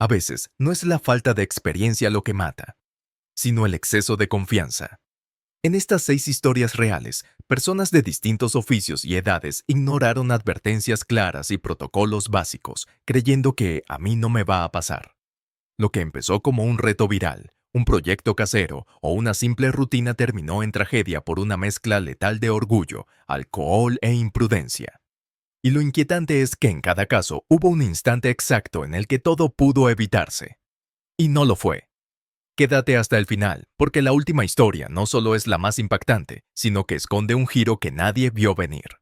A veces no es la falta de experiencia lo que mata, sino el exceso de confianza. En estas 6 historias reales, personas de distintos oficios y edades ignoraron advertencias claras y protocolos básicos, creyendo que a mí no me va a pasar. Lo que empezó como un reto viral, un proyecto casero o una simple rutina terminó en tragedia por una mezcla letal de orgullo, alcohol e imprudencia. Y lo inquietante es que en cada caso hubo un instante exacto en el que todo pudo evitarse. Y no lo fue. Quédate hasta el final, porque la última historia no solo es la más impactante, sino que esconde un giro que nadie vio venir.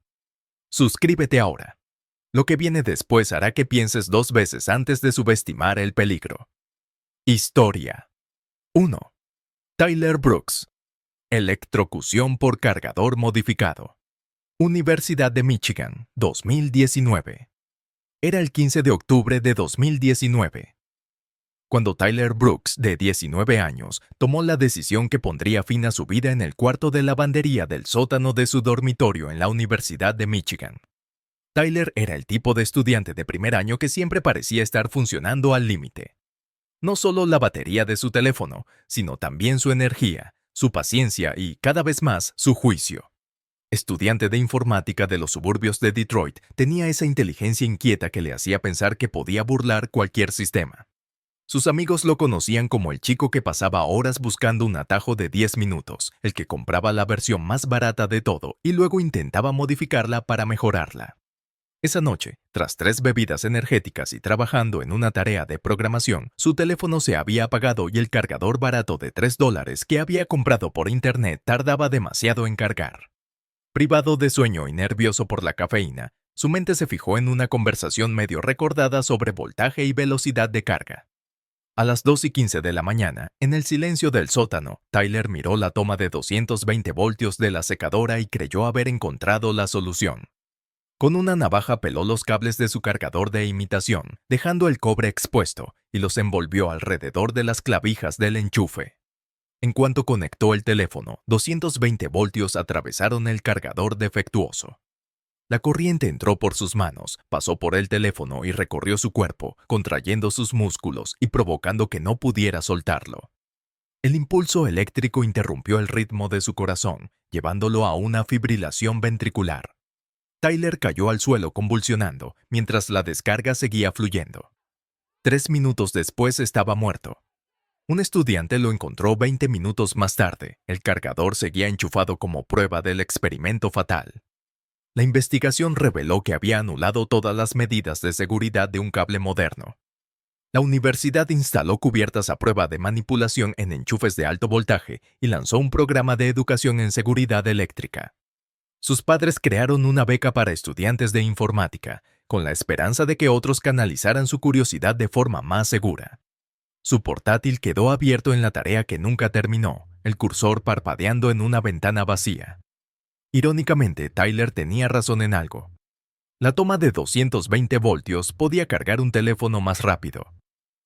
Suscríbete ahora. Lo que viene después hará que pienses 2 veces antes de subestimar el peligro. Historia 1. Tyler Brooks. Electrocución por cargador modificado. Universidad de Michigan, 2019. Era el 15 de octubre de 2019. Cuando Tyler Brooks, de 19 años, tomó la decisión que pondría fin a su vida en el cuarto de lavandería del sótano de su dormitorio en la Universidad de Michigan. Tyler era el tipo de estudiante de primer año que siempre parecía estar funcionando al límite. No solo la batería de su teléfono, sino también su energía, su paciencia y, cada vez más, su juicio. Estudiante de informática de los suburbios de Detroit, tenía esa inteligencia inquieta que le hacía pensar que podía burlar cualquier sistema. Sus amigos lo conocían como el chico que pasaba horas buscando un atajo de 10 minutos, el que compraba la versión más barata de todo y luego intentaba modificarla para mejorarla. Esa noche, tras 3 bebidas energéticas y trabajando en una tarea de programación, su teléfono se había apagado y el cargador barato de $3 que había comprado por internet tardaba demasiado en cargar. Privado de sueño y nervioso por la cafeína, su mente se fijó en una conversación medio recordada sobre voltaje y velocidad de carga. A las 2:15 de la mañana, en el silencio del sótano, Tyler miró la toma de 220 voltios de la secadora y creyó haber encontrado la solución. Con una navaja peló los cables de su cargador de imitación, dejando el cobre expuesto, y los envolvió alrededor de las clavijas del enchufe. En cuanto conectó el teléfono, 220 voltios atravesaron el cargador defectuoso. La corriente entró por sus manos, pasó por el teléfono y recorrió su cuerpo, contrayendo sus músculos y provocando que no pudiera soltarlo. El impulso eléctrico interrumpió el ritmo de su corazón, llevándolo a una fibrilación ventricular. Tyler cayó al suelo convulsionando, mientras la descarga seguía fluyendo. 3 minutos después estaba muerto. Un estudiante lo encontró 20 minutos más tarde. El cargador seguía enchufado como prueba del experimento fatal. La investigación reveló que había anulado todas las medidas de seguridad de un cable moderno. La universidad instaló cubiertas a prueba de manipulación en enchufes de alto voltaje y lanzó un programa de educación en seguridad eléctrica. Sus padres crearon una beca para estudiantes de informática, con la esperanza de que otros canalizaran su curiosidad de forma más segura. Su portátil quedó abierto en la tarea que nunca terminó, el cursor parpadeando en una ventana vacía. Irónicamente, Tyler tenía razón en algo. La toma de 220 voltios podía cargar un teléfono más rápido,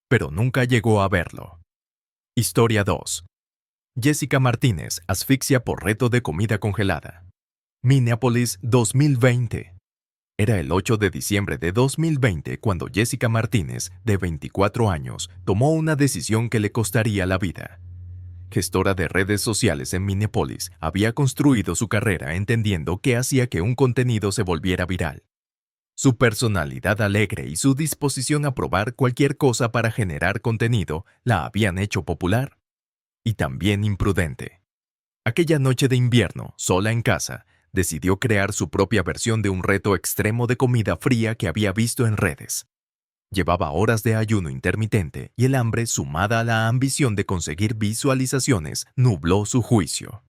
pero nunca llegó a verlo. Historia 2. Jessica Martínez asfixia por reto de comida congelada. Minneapolis, 2020. Era el 8 de diciembre de 2020 cuando Jessica Martínez, de 24 años, tomó una decisión que le costaría la vida. Gestora de redes sociales en Minneapolis, había construido su carrera entendiendo qué hacía que un contenido se volviera viral. Su personalidad alegre y su disposición a probar cualquier cosa para generar contenido la habían hecho popular. Y también imprudente. Aquella noche de invierno, sola en casa, decidió crear su propia versión de un reto extremo de comida fría que había visto en redes. Llevaba horas de ayuno intermitente y el hambre, sumada a la ambición de conseguir visualizaciones, nubló su juicio.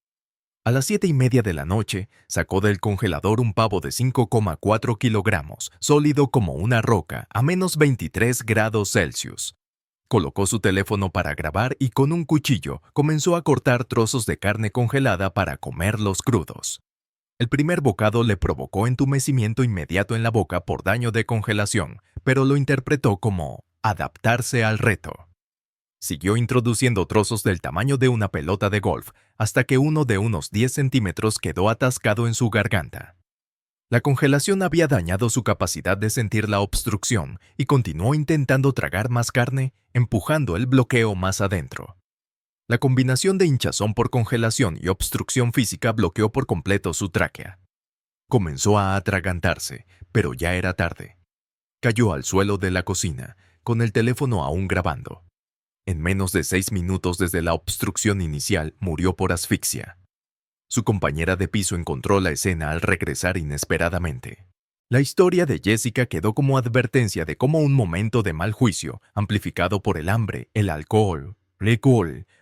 A las 7:30 de la noche, sacó del congelador un pavo de 5,4 kilogramos, sólido como una roca, a menos 23 grados Celsius. Colocó su teléfono para grabar y con un cuchillo comenzó a cortar trozos de carne congelada para comerlos crudos. El primer bocado le provocó entumecimiento inmediato en la boca por daño de congelación, pero lo interpretó como adaptarse al reto. Siguió introduciendo trozos del tamaño de una pelota de golf hasta que uno de unos 10 centímetros quedó atascado en su garganta. La congelación había dañado su capacidad de sentir la obstrucción y continuó intentando tragar más carne, empujando el bloqueo más adentro. La combinación de hinchazón por congelación y obstrucción física bloqueó por completo su tráquea. Comenzó a atragantarse, pero ya era tarde. Cayó al suelo de la cocina, con el teléfono aún grabando. En menos de 6 minutos desde la obstrucción inicial, murió por asfixia. Su compañera de piso encontró la escena al regresar inesperadamente. La historia de Jessica quedó como advertencia de cómo un momento de mal juicio, amplificado por el hambre, el alcohol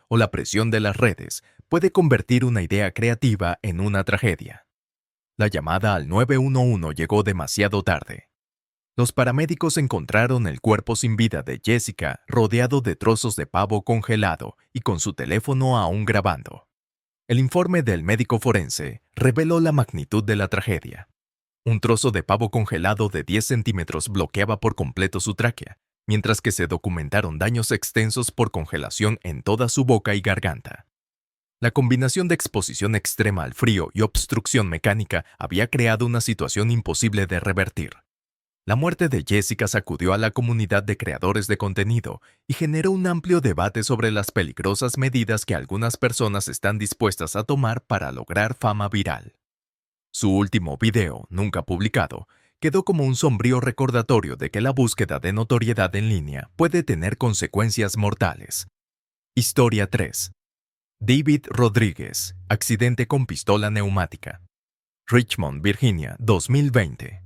o la presión de las redes, puede convertir una idea creativa en una tragedia. La llamada al 911 llegó demasiado tarde. Los paramédicos encontraron el cuerpo sin vida de Jessica rodeado de trozos de pavo congelado y con su teléfono aún grabando. El informe del médico forense reveló la magnitud de la tragedia. Un trozo de pavo congelado de 10 centímetros bloqueaba por completo su tráquea, mientras que se documentaron daños extensos por congelación en toda su boca y garganta. La combinación de exposición extrema al frío y obstrucción mecánica había creado una situación imposible de revertir. La muerte de Jessica sacudió a la comunidad de creadores de contenido y generó un amplio debate sobre las peligrosas medidas que algunas personas están dispuestas a tomar para lograr fama viral. Su último video, nunca publicado, quedó como un sombrío recordatorio de que la búsqueda de notoriedad en línea puede tener consecuencias mortales. Historia 3. David Rodríguez, accidente con pistola neumática. Richmond, Virginia, 2020.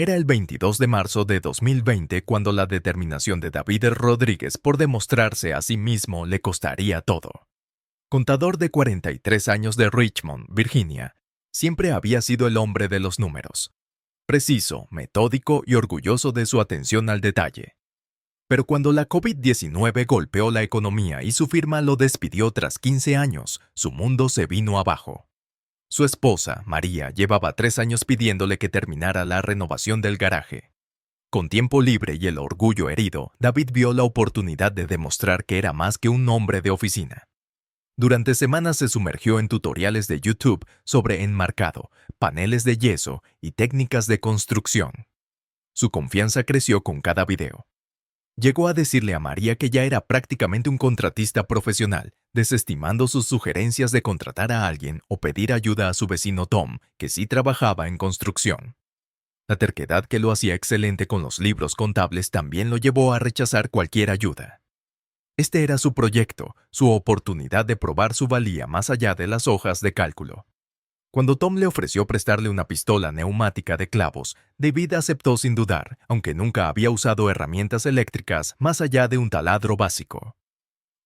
Era el 22 de marzo de 2020 cuando la determinación de David Rodríguez por demostrarse a sí mismo le costaría todo. Contador de 43 años de Richmond, Virginia, siempre había sido el hombre de los números. Preciso, metódico y orgulloso de su atención al detalle. Pero cuando la COVID-19 golpeó la economía y su firma lo despidió tras 15 años, su mundo se vino abajo. Su esposa, María, llevaba 3 años pidiéndole que terminara la renovación del garaje. Con tiempo libre y el orgullo herido, David vio la oportunidad de demostrar que era más que un hombre de oficina. Durante semanas se sumergió en tutoriales de YouTube sobre enmarcado, paneles de yeso y técnicas de construcción. Su confianza creció con cada video. Llegó a decirle a María que ya era prácticamente un contratista profesional, desestimando sus sugerencias de contratar a alguien o pedir ayuda a su vecino Tom, que sí trabajaba en construcción. La terquedad que lo hacía excelente con los libros contables también lo llevó a rechazar cualquier ayuda. Este era su proyecto, su oportunidad de probar su valía más allá de las hojas de cálculo. Cuando Tom le ofreció prestarle una pistola neumática de clavos, David aceptó sin dudar, aunque nunca había usado herramientas eléctricas más allá de un taladro básico.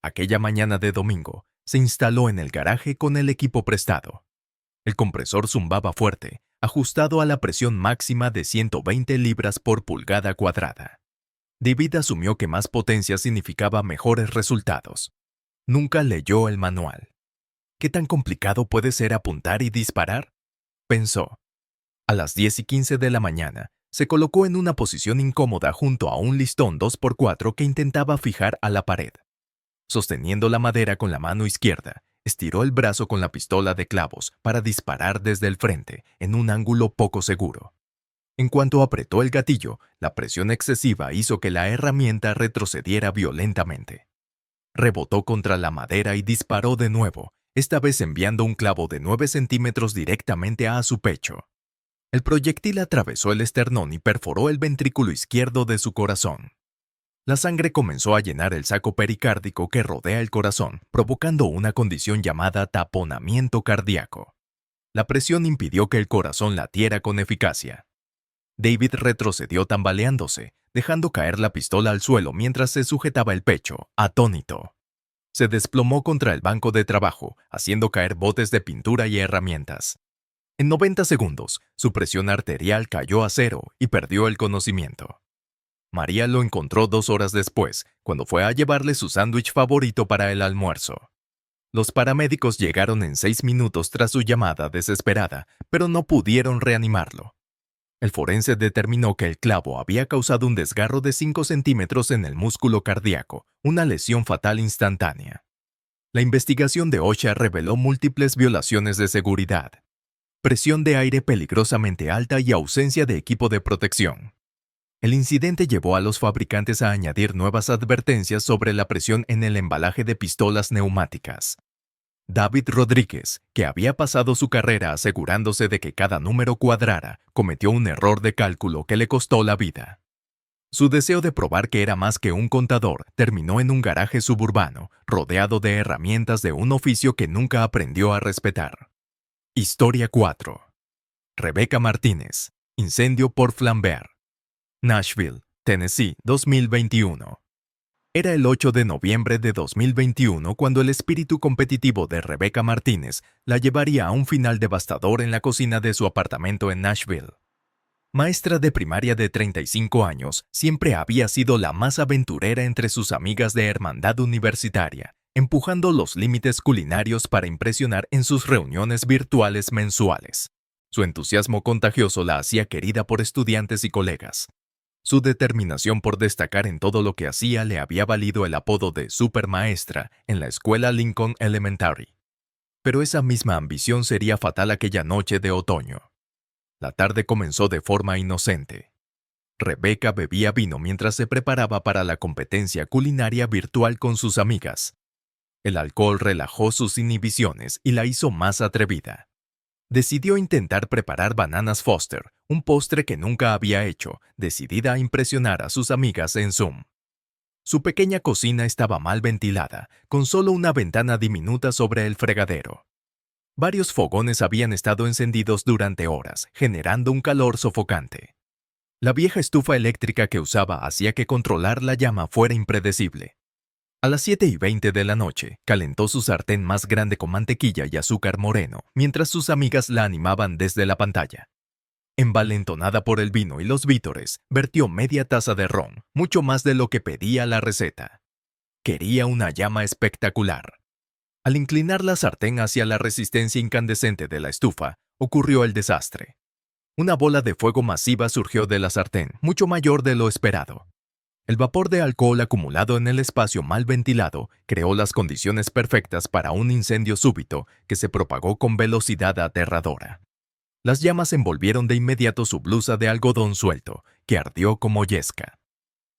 Aquella mañana de domingo, se instaló en el garaje con el equipo prestado. El compresor zumbaba fuerte, ajustado a la presión máxima de 120 libras por pulgada cuadrada. David asumió que más potencia significaba mejores resultados. Nunca leyó el manual. ¿Qué tan complicado puede ser apuntar y disparar?, pensó. A las 10:15 de la mañana, se colocó en una posición incómoda junto a un listón 2x4 que intentaba fijar a la pared. Sosteniendo la madera con la mano izquierda, estiró el brazo con la pistola de clavos para disparar desde el frente, en un ángulo poco seguro. En cuanto apretó el gatillo, la presión excesiva hizo que la herramienta retrocediera violentamente. Rebotó contra la madera y disparó de nuevo, esta vez enviando un clavo de 9 centímetros directamente a su pecho. El proyectil atravesó el esternón y perforó el ventrículo izquierdo de su corazón. La sangre comenzó a llenar el saco pericárdico que rodea el corazón, provocando una condición llamada taponamiento cardíaco. La presión impidió que el corazón latiera con eficacia. David retrocedió tambaleándose, dejando caer la pistola al suelo mientras se sujetaba el pecho, atónito. Se desplomó contra el banco de trabajo, haciendo caer botes de pintura y herramientas. En 90 segundos, su presión arterial cayó a cero y perdió el conocimiento. María lo encontró 2 horas después, cuando fue a llevarle su sándwich favorito para el almuerzo. Los paramédicos llegaron en 6 minutos tras su llamada desesperada, pero no pudieron reanimarlo. El forense determinó que el clavo había causado un desgarro de 5 centímetros en el músculo cardíaco, una lesión fatal instantánea. La investigación de OSHA reveló múltiples violaciones de seguridad. presión de aire peligrosamente alta y ausencia de equipo de protección. El incidente llevó a los fabricantes a añadir nuevas advertencias sobre la presión en el embalaje de pistolas neumáticas. David Rodríguez, que había pasado su carrera asegurándose de que cada número cuadrara, cometió un error de cálculo que le costó la vida. Su deseo de probar que era más que un contador terminó en un garaje suburbano, rodeado de herramientas de un oficio que nunca aprendió a respetar. Historia 4. Rebecca Martínez. Incendio por flambear. Nashville, Tennessee, 2021. Era el 8 de noviembre de 2021 cuando el espíritu competitivo de Rebecca Martínez la llevaría a un final devastador en la cocina de su apartamento en Nashville. Maestra de primaria de 35 años, siempre había sido la más aventurera entre sus amigas de hermandad universitaria, empujando los límites culinarios para impresionar en sus reuniones virtuales mensuales. Su entusiasmo contagioso la hacía querida por estudiantes y colegas. Su determinación por destacar en todo lo que hacía le había valido el apodo de supermaestra en la escuela Lincoln Elementary. Pero esa misma ambición sería fatal aquella noche de otoño. La tarde comenzó de forma inocente. Rebecca bebía vino mientras se preparaba para la competencia culinaria virtual con sus amigas. El alcohol relajó sus inhibiciones y la hizo más atrevida. Decidió intentar preparar bananas Foster, un postre que nunca había hecho, decidida a impresionar a sus amigas en Zoom. Su pequeña cocina estaba mal ventilada, con solo una ventana diminuta sobre el fregadero. Varios fogones habían estado encendidos durante horas, generando un calor sofocante. La vieja estufa eléctrica que usaba hacía que controlar la llama fuera impredecible. A las 7:20 de la noche, calentó su sartén más grande con mantequilla y azúcar moreno, mientras sus amigas la animaban desde la pantalla. Envalentonada por el vino y los vítores, vertió media taza de ron, mucho más de lo que pedía la receta. Quería una llama espectacular. Al inclinar la sartén hacia la resistencia incandescente de la estufa, ocurrió el desastre. Una bola de fuego masiva surgió de la sartén, mucho mayor de lo esperado. El vapor de alcohol acumulado en el espacio mal ventilado creó las condiciones perfectas para un incendio súbito que se propagó con velocidad aterradora. Las llamas envolvieron de inmediato su blusa de algodón suelto, que ardió como yesca.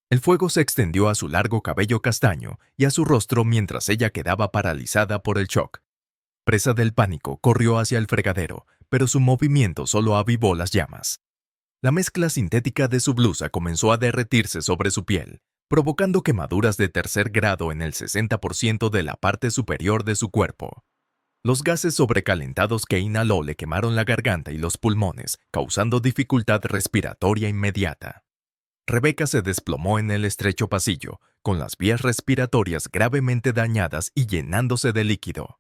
El fuego se extendió a su largo cabello castaño y a su rostro mientras ella quedaba paralizada por el shock. Presa del pánico, corrió hacia el fregadero, pero su movimiento solo avivó las llamas. La mezcla sintética de su blusa comenzó a derretirse sobre su piel, provocando quemaduras de tercer grado en el 60% de la parte superior de su cuerpo. Los gases sobrecalentados que inhaló le quemaron la garganta y los pulmones, causando dificultad respiratoria inmediata. Rebecca se desplomó en el estrecho pasillo, con las vías respiratorias gravemente dañadas y llenándose de líquido.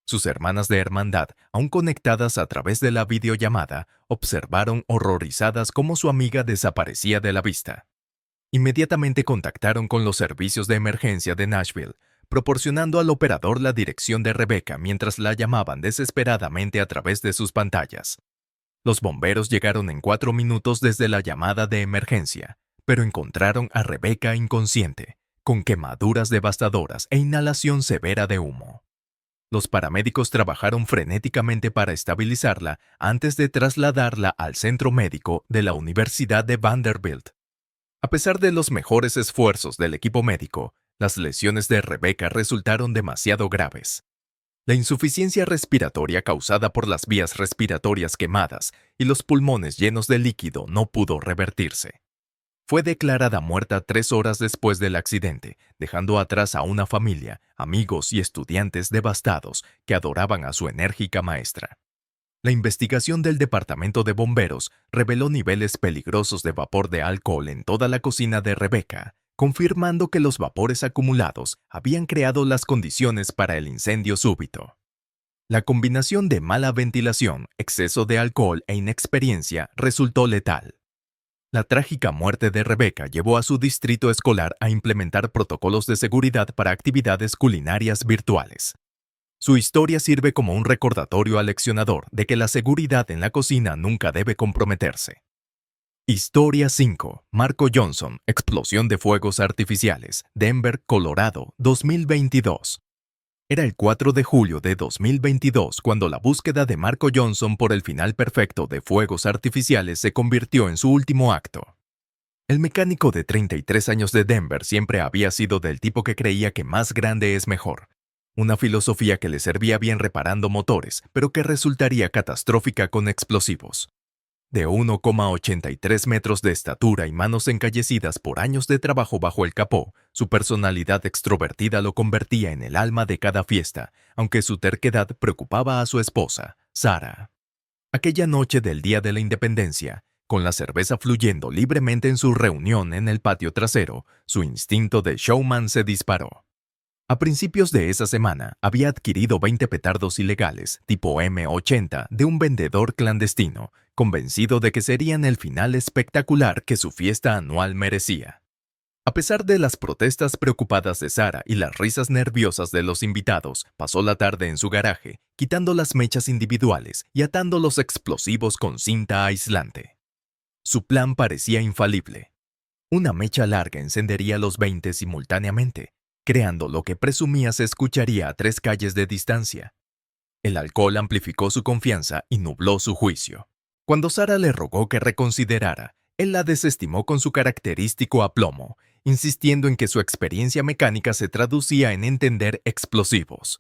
Sus hermanas de hermandad, aún conectadas a través de la videollamada, observaron horrorizadas cómo su amiga desaparecía de la vista. Inmediatamente contactaron con los servicios de emergencia de Nashville, proporcionando al operador la dirección de Rebecca mientras la llamaban desesperadamente a través de sus pantallas. Los bomberos llegaron en 4 minutos desde la llamada de emergencia, pero encontraron a Rebecca inconsciente, con quemaduras devastadoras e inhalación severa de humo. Los paramédicos trabajaron frenéticamente para estabilizarla antes de trasladarla al centro médico de la Universidad de Vanderbilt. A pesar de los mejores esfuerzos del equipo médico, las lesiones de Rebecca resultaron demasiado graves. La insuficiencia respiratoria causada por las vías respiratorias quemadas y los pulmones llenos de líquido no pudo revertirse. Fue declarada muerta 3 horas después del accidente, dejando atrás a una familia, amigos y estudiantes devastados que adoraban a su enérgica maestra. La investigación del Departamento de Bomberos reveló niveles peligrosos de vapor de alcohol en toda la cocina de Rebecca, confirmando que los vapores acumulados habían creado las condiciones para el incendio súbito. La combinación de mala ventilación, exceso de alcohol e inexperiencia resultó letal. La trágica muerte de Rebecca llevó a su distrito escolar a implementar protocolos de seguridad para actividades culinarias virtuales. Su historia sirve como un recordatorio aleccionador de que la seguridad en la cocina nunca debe comprometerse. Historia 5. Marco Johnson, explosión de fuegos artificiales, Denver, Colorado, 2022. Era el 4 de julio de 2022 cuando la búsqueda de Marco Johnson por el final perfecto de fuegos artificiales se convirtió en su último acto. El mecánico de 33 años de Denver siempre había sido del tipo que creía que más grande es mejor. Una filosofía que le servía bien reparando motores, pero que resultaría catastrófica con explosivos. De 1,83 metros de estatura y manos encallecidas por años de trabajo bajo el capó, su personalidad extrovertida lo convertía en el alma de cada fiesta, aunque su terquedad preocupaba a su esposa, Sarah. Aquella noche del Día de la Independencia, con la cerveza fluyendo libremente en su reunión en el patio trasero, su instinto de showman se disparó. A principios de esa semana, había adquirido 20 petardos ilegales, tipo M80, de un vendedor clandestino, convencido de que serían el final espectacular que su fiesta anual merecía. A pesar de las protestas preocupadas de Sarah y las risas nerviosas de los invitados, pasó la tarde en su garaje, quitando las mechas individuales y atando los explosivos con cinta aislante. Su plan parecía infalible. Una mecha larga encendería los 20 simultáneamente, creando lo que presumía se escucharía a 3 calles de distancia. El alcohol amplificó su confianza y nubló su juicio. Cuando Sarah le rogó que reconsiderara, él la desestimó con su característico aplomo, insistiendo en que su experiencia mecánica se traducía en entender explosivos.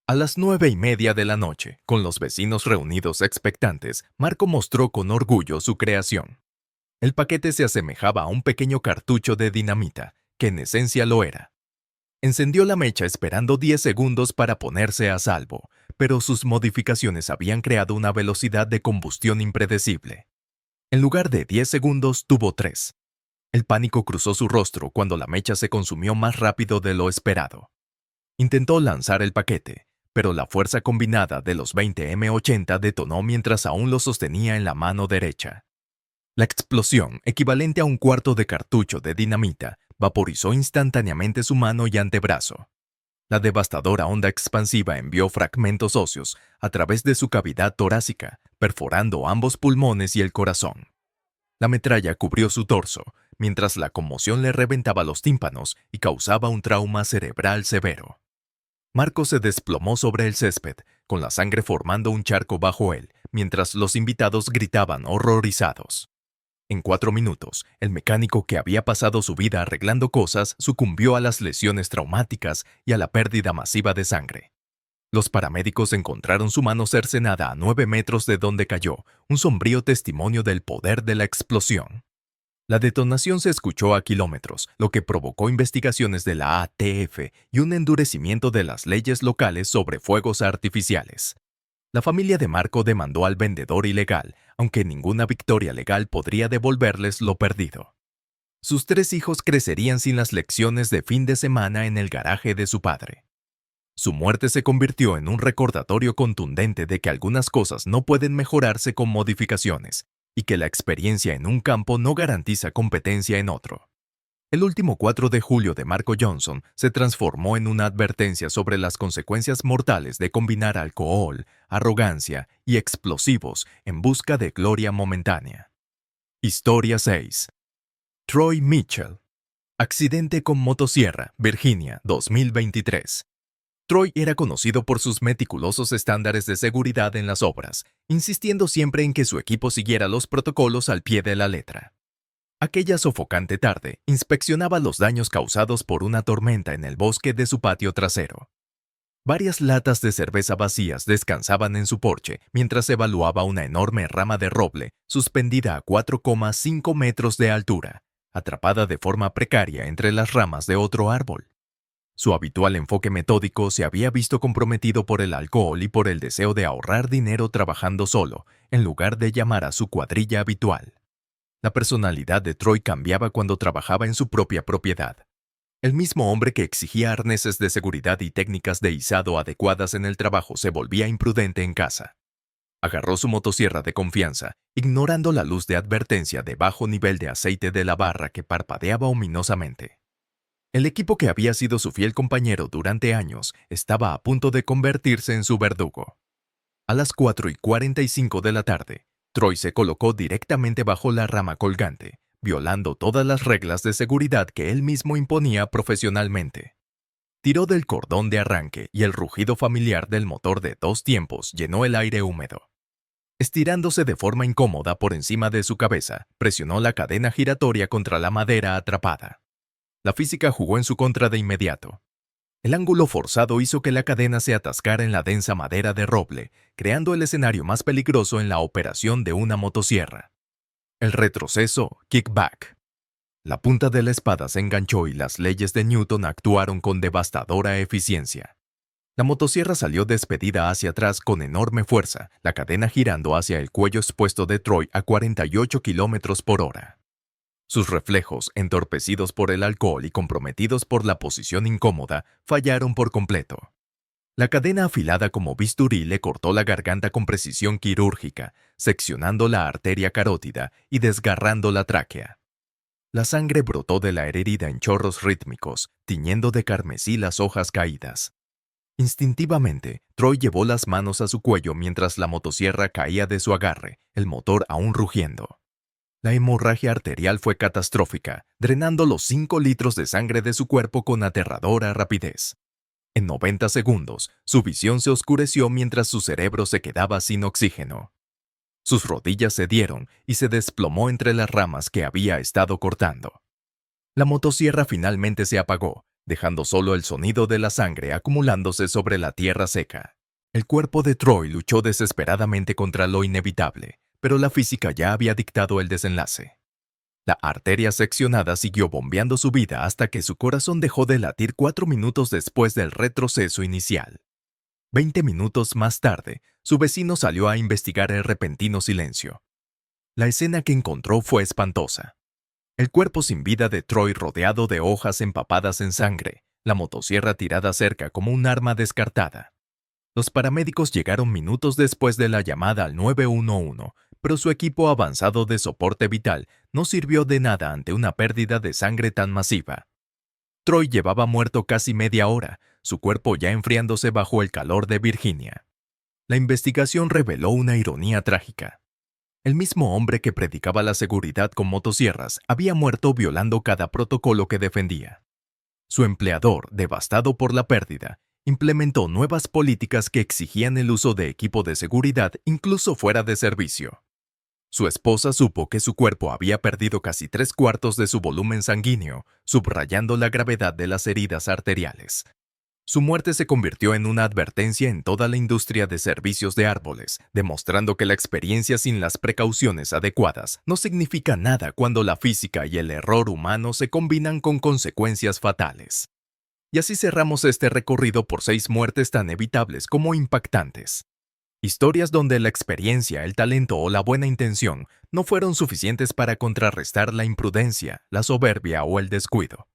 A las 9:30 de la noche, con los vecinos reunidos expectantes, Marco mostró con orgullo su creación. El paquete se asemejaba a un pequeño cartucho de dinamita, que en esencia lo era. Encendió la mecha esperando 10 segundos para ponerse a salvo, pero sus modificaciones habían creado una velocidad de combustión impredecible. En lugar de 10 segundos, tuvo 3. El pánico cruzó su rostro cuando la mecha se consumió más rápido de lo esperado. Intentó lanzar el paquete, pero la fuerza combinada de los 20 M80 detonó mientras aún lo sostenía en la mano derecha. La explosión, equivalente a un cuarto de cartucho de dinamita, vaporizó instantáneamente su mano y antebrazo. La devastadora onda expansiva envió fragmentos óseos a través de su cavidad torácica, perforando ambos pulmones y el corazón. La metralla cubrió su torso, mientras la conmoción le reventaba los tímpanos y causaba un trauma cerebral severo. Marco se desplomó sobre el césped, con la sangre formando un charco bajo él, mientras los invitados gritaban horrorizados. En 4 minutos, el mecánico que había pasado su vida arreglando cosas sucumbió a las lesiones traumáticas y a la pérdida masiva de sangre. Los paramédicos encontraron su mano cercenada a 9 metros de donde cayó, un sombrío testimonio del poder de la explosión. La detonación se escuchó a kilómetros, lo que provocó investigaciones de la ATF y un endurecimiento de las leyes locales sobre fuegos artificiales. La familia de Marco demandó al vendedor ilegal, aunque ninguna victoria legal podría devolverles lo perdido. Sus 3 hijos crecerían sin las lecciones de fin de semana en el garaje de su padre. Su muerte se convirtió en un recordatorio contundente de que algunas cosas no pueden mejorarse con modificaciones y que la experiencia en un campo no garantiza competencia en otro. El último 4 de julio de Marco Johnson se transformó en una advertencia sobre las consecuencias mortales de combinar alcohol, arrogancia y explosivos en busca de gloria momentánea. Historia 6. Troy Mitchell. Accidente con motosierra, Virginia, 2023. Troy era conocido por sus meticulosos estándares de seguridad en las obras, insistiendo siempre en que su equipo siguiera los protocolos al pie de la letra. Aquella sofocante tarde, inspeccionaba los daños causados por una tormenta en el bosque de su patio trasero. Varias latas de cerveza vacías descansaban en su porche mientras evaluaba una enorme rama de roble suspendida a 4,5 metros de altura, atrapada de forma precaria entre las ramas de otro árbol. Su habitual enfoque metódico se había visto comprometido por el alcohol y por el deseo de ahorrar dinero trabajando solo, en lugar de llamar a su cuadrilla habitual. La personalidad de Troy cambiaba cuando trabajaba en su propia propiedad. El mismo hombre que exigía arneses de seguridad y técnicas de izado adecuadas en el trabajo se volvía imprudente en casa. Agarró su motosierra de confianza, ignorando la luz de advertencia de bajo nivel de aceite de la barra que parpadeaba ominosamente. El equipo que había sido su fiel compañero durante años estaba a punto de convertirse en su verdugo. A las 4:45 de la tarde, Troy se colocó directamente bajo la rama colgante, violando todas las reglas de seguridad que él mismo imponía profesionalmente. tiró del cordón de arranque y el rugido familiar del motor de 2 tiempos llenó el aire húmedo. Estirándose de forma incómoda por encima de su cabeza, presionó la cadena giratoria contra la madera atrapada. La física jugó en su contra de inmediato. El ángulo forzado hizo que la cadena se atascara en la densa madera de roble, creando el escenario más peligroso en la operación de una motosierra. El retroceso, kickback. La punta de la espada se enganchó y las leyes de Newton actuaron con devastadora eficiencia. La motosierra salió despedida hacia atrás con enorme fuerza, la cadena girando hacia el cuello expuesto de Troy a 48 kilómetros por hora. Sus reflejos, entorpecidos por el alcohol y comprometidos por la posición incómoda, fallaron por completo. La cadena afilada como bisturí le cortó la garganta con precisión quirúrgica, seccionando la arteria carótida y desgarrando la tráquea. La sangre brotó de la herida en chorros rítmicos, tiñendo de carmesí las hojas caídas. Instintivamente, Troy llevó las manos a su cuello mientras la motosierra caía de su agarre, el motor aún rugiendo. La hemorragia arterial fue catastrófica, drenando los 5 litros de sangre de su cuerpo con aterradora rapidez. En 90 segundos, su visión se oscureció mientras su cerebro se quedaba sin oxígeno. Sus rodillas cedieron y se desplomó entre las ramas que había estado cortando. La motosierra finalmente se apagó, dejando solo el sonido de la sangre acumulándose sobre la tierra seca. El cuerpo de Troy luchó desesperadamente contra lo inevitable, pero la física ya había dictado el desenlace. La arteria seccionada siguió bombeando su vida hasta que su corazón dejó de latir 4 minutos después del retroceso inicial. 20 minutos más tarde, su vecino salió a investigar el repentino silencio. La escena que encontró fue espantosa. El cuerpo sin vida de Troy rodeado de hojas empapadas en sangre, la motosierra tirada cerca como un arma descartada. Los paramédicos llegaron minutos después de la llamada al 911, pero su equipo avanzado de soporte vital no sirvió de nada ante una pérdida de sangre tan masiva. Troy llevaba muerto casi media hora, su cuerpo ya enfriándose bajo el calor de Virginia. La investigación reveló una ironía trágica. El mismo hombre que predicaba la seguridad con motosierras había muerto violando cada protocolo que defendía. Su empleador, devastado por la pérdida, implementó nuevas políticas que exigían el uso de equipo de seguridad incluso fuera de servicio. Su esposa supo que su cuerpo había perdido casi 3/4 de su volumen sanguíneo, subrayando la gravedad de las heridas arteriales. Su muerte se convirtió en una advertencia en toda la industria de servicios de árboles, demostrando que la experiencia sin las precauciones adecuadas no significa nada cuando la física y el error humano se combinan con consecuencias fatales. Y así cerramos este recorrido por 6 muertes tan evitables como impactantes. Historias donde la experiencia, el talento o la buena intención no fueron suficientes para contrarrestar la imprudencia, la soberbia o el descuido.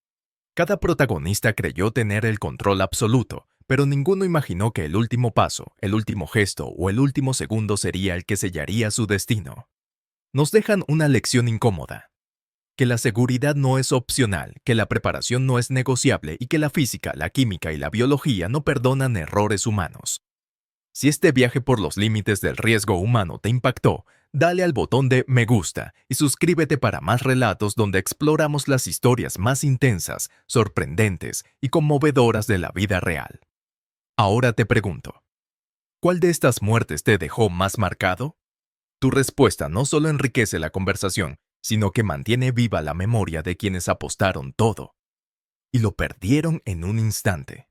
Cada protagonista creyó tener el control absoluto, pero ninguno imaginó que el último paso, el último gesto o el último segundo sería el que sellaría su destino. Nos dejan una lección incómoda. Que la seguridad no es opcional, que la preparación no es negociable y que la física, la química y la biología no perdonan errores humanos. Si este viaje por los límites del riesgo humano te impactó, dale al botón de me gusta y suscríbete para más relatos donde exploramos las historias más intensas, sorprendentes y conmovedoras de la vida real. Ahora te pregunto, ¿cuál de estas muertes te dejó más marcado? Tu respuesta no solo enriquece la conversación, sino que mantiene viva la memoria de quienes apostaron todo y lo perdieron en un instante.